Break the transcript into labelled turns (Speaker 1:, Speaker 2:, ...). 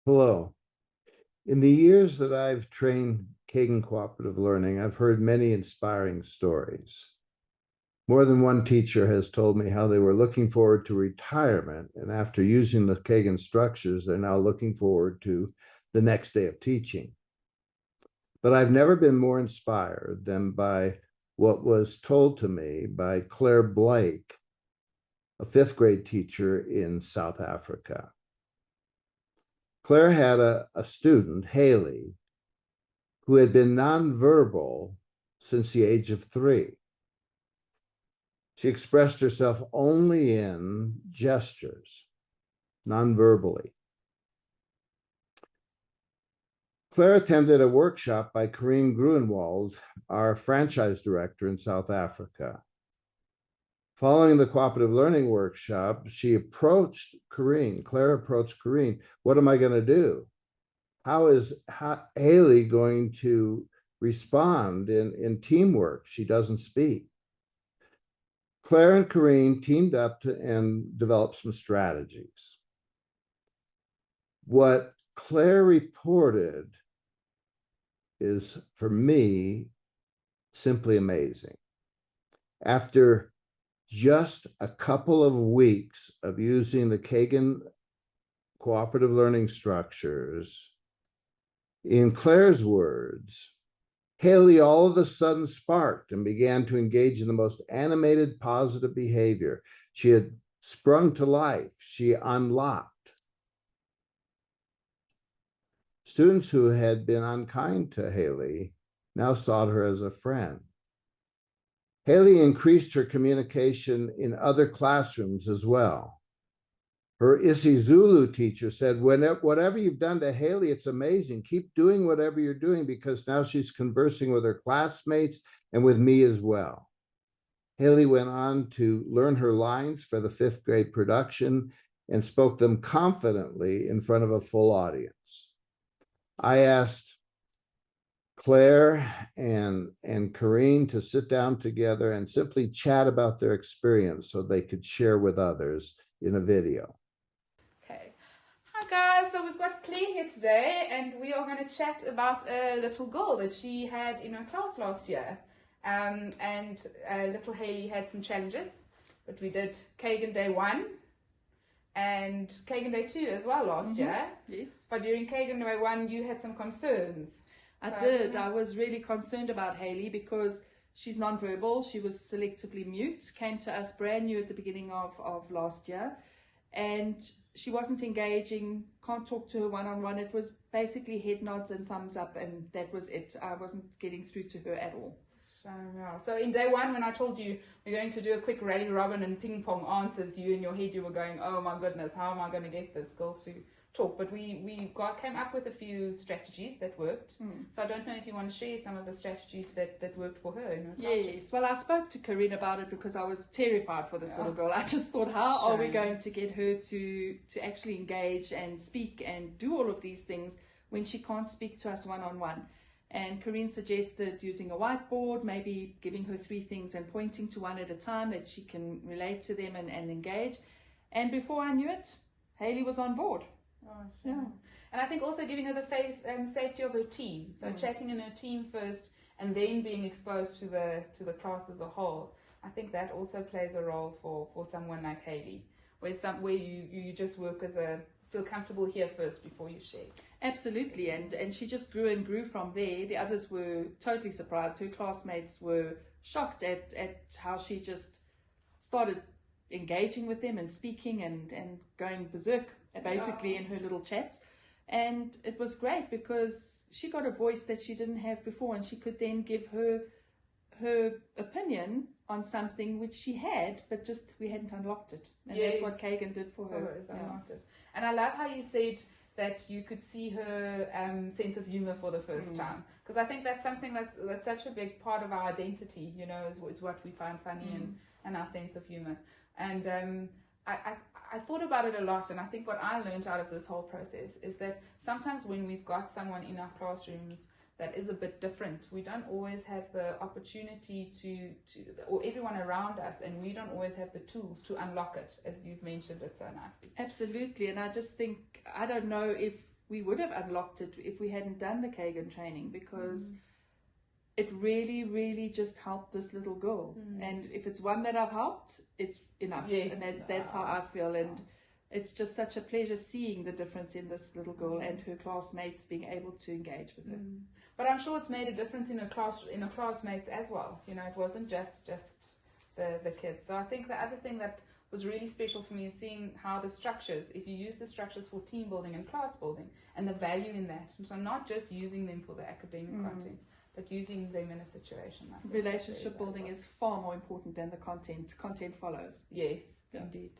Speaker 1: Hello. In the years that I've trained Kagan Cooperative Learning, I've heard many inspiring stories. More than one teacher has told me how they were looking forward to retirement, and after using the Kagan structures, they're now looking forward to the next day of teaching. But I've never been more inspired than by what was told to me by Claire Blake, a fifth grade teacher in South Africa. Claire had a student, Haley, who had been nonverbal since the age of 3. She expressed herself only in gestures, nonverbally. Claire attended a workshop by Karin Gruenwald, our franchise director in South Africa. Following the cooperative learning workshop, Claire approached Karin, what am I going to do? How is Haley going to respond in teamwork? She doesn't speak. Claire and Karin teamed up and developed some strategies. What Claire reported is, for me, simply amazing. After just a couple of weeks of using the Kagan cooperative learning structures, in Claire's words, Haley all of a sudden sparked and began to engage in the most animated, positive behavior. She had sprung to life. She unlocked. Students who had been unkind to Haley now saw her as a friend. Haley increased her communication in other classrooms as well. Her isiZulu teacher said, whatever you've done to Haley, it's amazing. Keep doing whatever you're doing because now she's conversing with her classmates and with me as well. Haley went on to learn her lines for the fifth grade production and spoke them confidently in front of a full audience. I asked Claire and Karin to sit down together and simply chat about their experience so they could share with others in a video.
Speaker 2: Okay. Hi guys, so we've got Claire here today and we are going to chat about a little girl that she had in her class last year. And little Haley had some challenges, but we did Kagan Day 1 and Kagan Day 2 as well last year.
Speaker 3: Yes.
Speaker 2: But during Kagan Day 1 you had some concerns.
Speaker 3: I did. I was really concerned about Haley because she's nonverbal. She was selectively mute, came to us brand new at the beginning of last year, and she wasn't engaging, can't talk to her one-on-one. It was basically head nods and thumbs up, and that was it. I wasn't getting through to her at all.
Speaker 2: So in day 1, when I told you we're going to do a quick rally robin and ping pong answers, you in your head you were going, oh my goodness, how am I going to get this girl to talk? But we came up with a few strategies that worked. So I don't know if you want to share some of the strategies that worked for her in her classroom.
Speaker 3: Yes, well, I spoke to Karin about it because I was terrified for this little girl. I just thought, how are we going to get her to actually engage and speak and do all of these things when she can't speak to us one-on-one? And Karin suggested using a whiteboard, maybe giving her 3 things and pointing to one at a time that she can relate to them and engage. And before I knew it, Haley was on board.
Speaker 2: Oh, sure. Yeah. And I think also giving her the safety of her team. So chatting in her team first and then being exposed to the class as a whole. I think that also plays a role for someone like Haley, where you just work as feel comfortable here first before you share.
Speaker 3: Absolutely, and she just grew and grew from there. The others were totally surprised. Her classmates were shocked at how she just started engaging with them and speaking and going berserk basically in her little chats. And it was great because she got a voice that she didn't have before, and she could then give her opinion on something which she had, but just we hadn't unlocked it. And that's what Kagan did for her.
Speaker 2: Unlocked it. And I love how you said that you could see her sense of humor for the first time, because I think that's something that's such a big part of our identity, you know, is what we find funny and our sense of humor. And I thought about it a lot, and I think what I learned out of this whole process is that sometimes when we've got someone in our classrooms that is a bit different, we don't always have the opportunity or everyone around us, and we don't always have the tools to unlock it, as you've mentioned it so nicely.
Speaker 3: Absolutely. And I just think, I don't know if we would have unlocked it if we hadn't done the Kagan training, because it really just helped this little girl. And if it's one that I've helped, it's enough.
Speaker 2: Yes.
Speaker 3: And that's how I feel. And it's just such a pleasure seeing the difference in this little girl and her classmates being able to engage with her.
Speaker 2: But I'm sure it's made a difference in her classmates as well. You know, it wasn't just the kids. So I think the other thing that was really special for me is seeing how the structures, if you use the structures for team building and class building, and the value in that. So not just using them for the academic content, but using them in a situation like this.
Speaker 3: Relationship building is far more important than the content. Content follows.
Speaker 2: Yes, indeed.